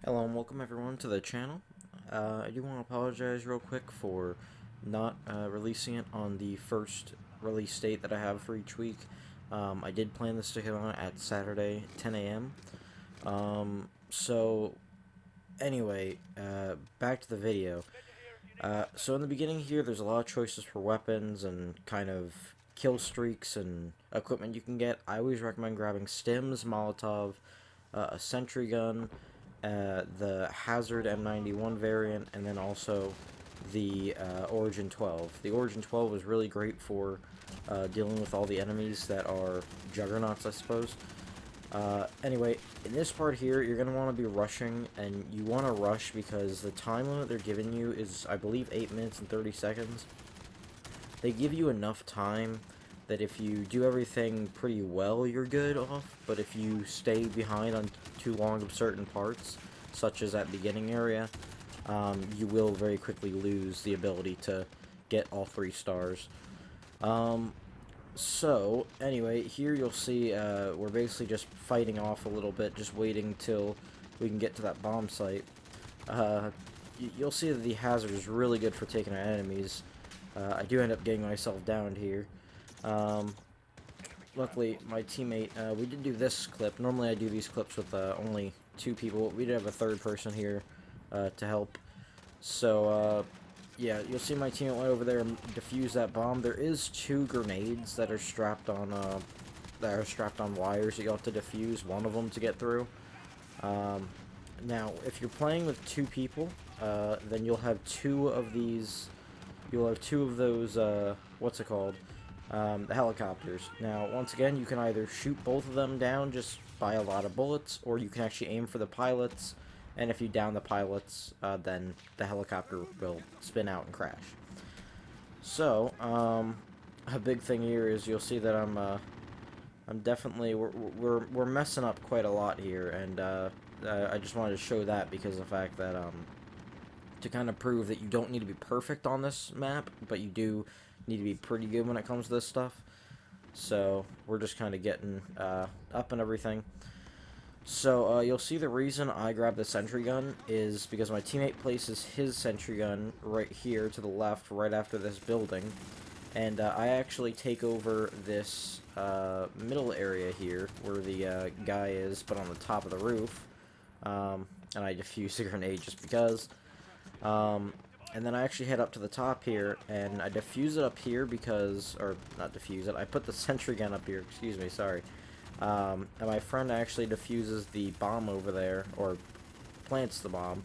Hello and welcome everyone to the channel. I do want to apologize real quick for not releasing it on the first release date that I have for each week. I did plan this to hit on at Saturday, 10 a.m. So anyway, back to the video. So in the beginning here, there's a lot of choices for weapons and kind of kill streaks and equipment you can get. I always recommend grabbing stims, Molotov, a sentry gun, the Hazard M91 variant, and then also the Origin 12. The Origin 12 was really great for dealing with all the enemies that are juggernauts, I suppose. Anyway, in this part here, you're going to want to be rushing, and you want to rush because the time limit they're giving you is, I believe, 8 minutes and 30 seconds. They give you enough time that if you do everything pretty well, you're good off, but if you stay behind on too long of certain parts, such as that beginning area, you will very quickly lose the ability to get all 3 stars. So, anyway, here you'll see we're basically just fighting off a little bit, just waiting till we can get to that bomb site. You'll see that the hazard is really good for taking out enemies. I do end up getting myself downed here. Luckily, my teammate, we did do this clip. Normally I do these clips with only 2 people. We did have a 3rd person here to help. So, yeah, you'll see my teammate went over there and defused that bomb. There is 2 grenades that are strapped on wires that you'll have to defuse one of them to get through. Now, if you're playing with 2 people, then you'll have 2 of these. You'll have 2 of those. What's it called? The helicopters. Now, once again, you can either shoot both of them down just by a lot of bullets, or you can actually aim for the pilots, and if you down the pilots, then the helicopter will spin out and crash. So, a big thing here is you'll see that I'm definitely, we're messing up quite a lot here, and I just wanted to show that because of the fact that, to kind of prove that you don't need to be perfect on this map, but you do need to be pretty good when it comes to this stuff. So we're just kind of getting up and everything. So you'll see the reason I grabbed the sentry gun is because my teammate places his sentry gun right here to the left, right after this building, and I actually take over this middle area here where the guy is, but on the top of the roof, and I defuse the grenade just because. And then I actually head up to the top here, and I defuse it up here because, or not defuse it, I put the sentry gun up here, excuse me, sorry. And my friend actually defuses the bomb over there, or plants the bomb,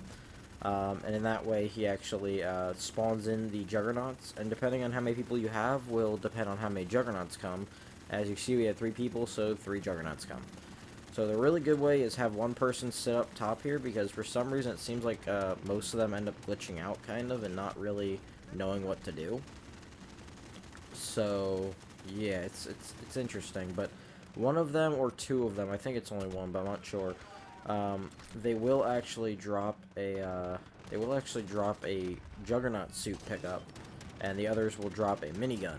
and in that way he actually spawns in the juggernauts, and depending on how many people you have will depend on how many juggernauts come. As you see, we had 3 people, so 3 juggernauts come. So the really good way is have one person sit up top here, because for some reason it seems like most of them end up glitching out, kind of, and not really knowing what to do. So yeah, it's interesting. But one of them or 2 of them, I think it's only one, but I'm not sure. They will actually drop a juggernaut suit pickup, and the others will drop a minigun.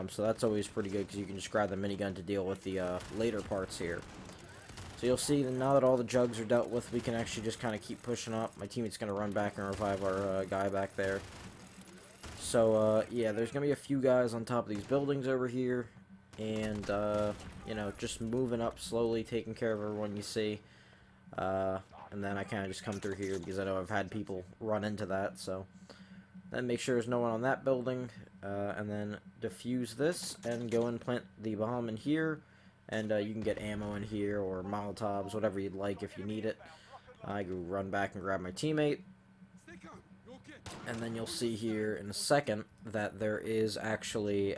So that's always pretty good because you can just grab the minigun to deal with the later parts here. So you'll see that now that all the jugs are dealt with, we can actually just kind of keep pushing up. My teammate's going to run back and revive our guy back there. So, yeah, there's going to be a few guys on top of these buildings over here. And, you know, just moving up slowly, taking care of everyone you see. And then I kind of just come through here because I know I've had people run into that, so. Then make sure there's no one on that building, and then defuse this, and go and plant the bomb in here, and you can get ammo in here, or Molotovs, whatever you'd like if you need it. I go run back and grab my teammate, and then you'll see here in a second that there is actually,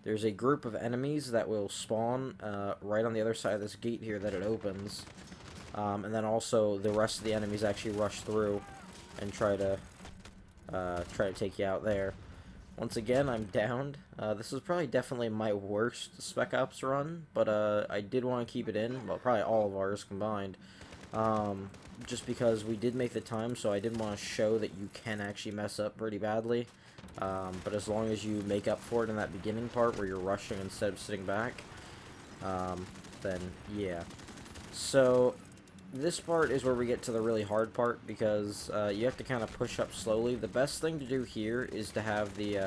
there's a group of enemies that will spawn right on the other side of this gate here that it opens, and then also the rest of the enemies actually rush through and try to take you out there. Once again, I'm downed. This is probably definitely my worst Spec Ops run, but I did want to keep it in. Well, probably all of ours combined. Just because we did make the time, so I did want to show that you can actually mess up pretty badly. But as long as you make up for it in that beginning part where you're rushing instead of sitting back, then yeah. So this part is where we get to the really hard part, because you have to kind of push up slowly. The best thing to do here is to have the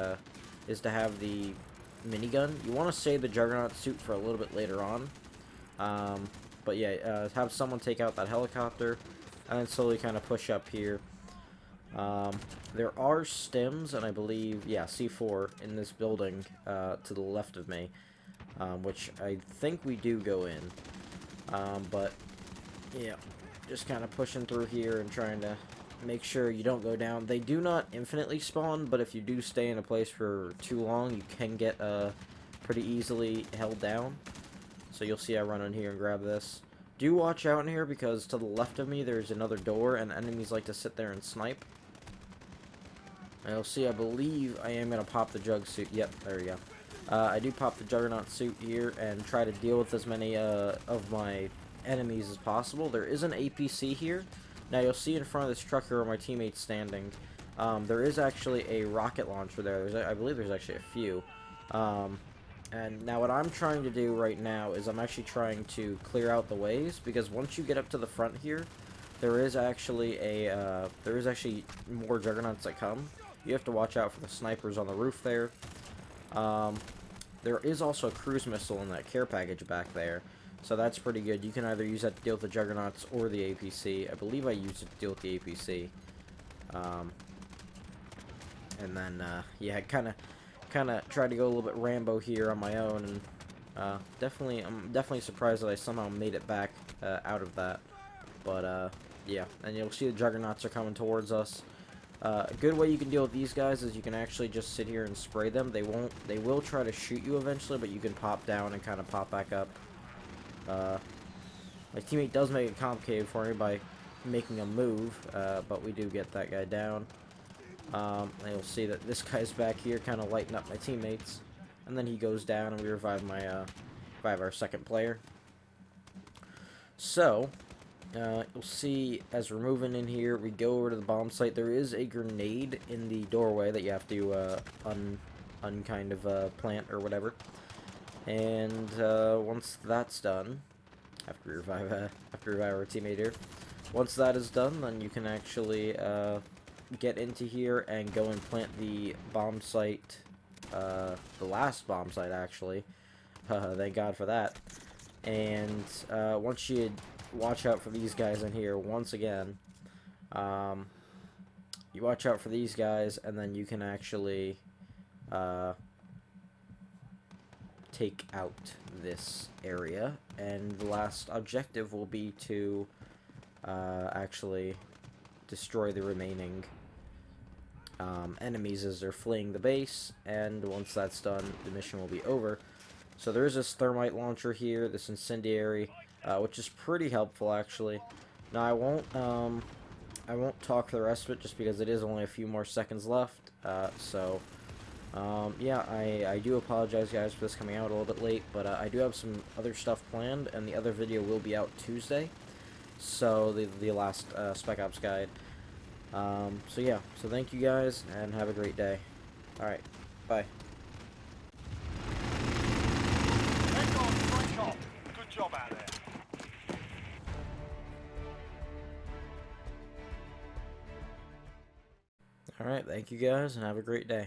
minigun. You want to save the Juggernaut suit for a little bit later on. But yeah, have someone take out that helicopter, and then slowly kind of push up here. There are stims, and I believe, yeah, C4 in this building to the left of me, which I think we do go in. But yeah, just kind of pushing through here and trying to make sure you don't go down. They do not infinitely spawn, but if you do stay in a place for too long, you can get pretty easily held down. So you'll see I run in here and grab this. Do watch out in here, because to the left of me there's another door, and enemies like to sit there and snipe. And you'll see, I believe I am going to pop the Jug suit. Yep, there we go. I do pop the Juggernaut suit here and try to deal with as many of my enemies as possible. There is an APC here. Now you'll see in front of this truck here where my teammate's standing. There is actually a rocket launcher there. I believe there's actually a few. And now what I'm trying to do right now is I'm actually trying to clear out the ways, because once you get up to the front here, there is actually more Juggernauts that come. You have to watch out for the snipers on the roof there. There is also a cruise missile in that care package back there, so that's pretty good. You can either use that to deal with the Juggernauts or the APC. I believe I used it to deal with the APC. And then, yeah, kind of tried to go a little bit Rambo here on my own, and I'm definitely surprised that I somehow made it back out of that. But yeah, and you'll see the Juggernauts are coming towards us. A good way you can deal with these guys is you can actually just sit here and spray them. They will try to shoot you eventually, but you can pop down and kind of pop back up. My teammate does make it complicated for me by making a move, but we do get that guy down. And you'll see that this guy's back here kind of lighting up my teammates, and then he goes down and we revive our second player. So you'll see as we're moving in here, we go over to the bomb site. There is a grenade in the doorway that you have to plant or whatever. And once that's done, after we revive our teammate here, once that is done, then you can actually get into here and go and plant the bomb site, the last bomb site actually. Thank God for that. And once you watch out for these guys in here, once again, you watch out for these guys, and then you can actually take out this area, and the last objective will be to actually destroy the remaining enemies as they're fleeing the base, and once that's done, the mission will be over. So there is this thermite launcher here, this incendiary, which is pretty helpful actually. Now I won't talk the rest of it just because it is only a few more seconds left. Yeah, I do apologize guys for this coming out a little bit late, but I do have some other stuff planned, and the other video will be out Tuesday. So the last Spec Ops guide. So yeah, so thank you guys, and have a great day. Alright, bye. Good job out there. Alright, thank you guys, and have a great day.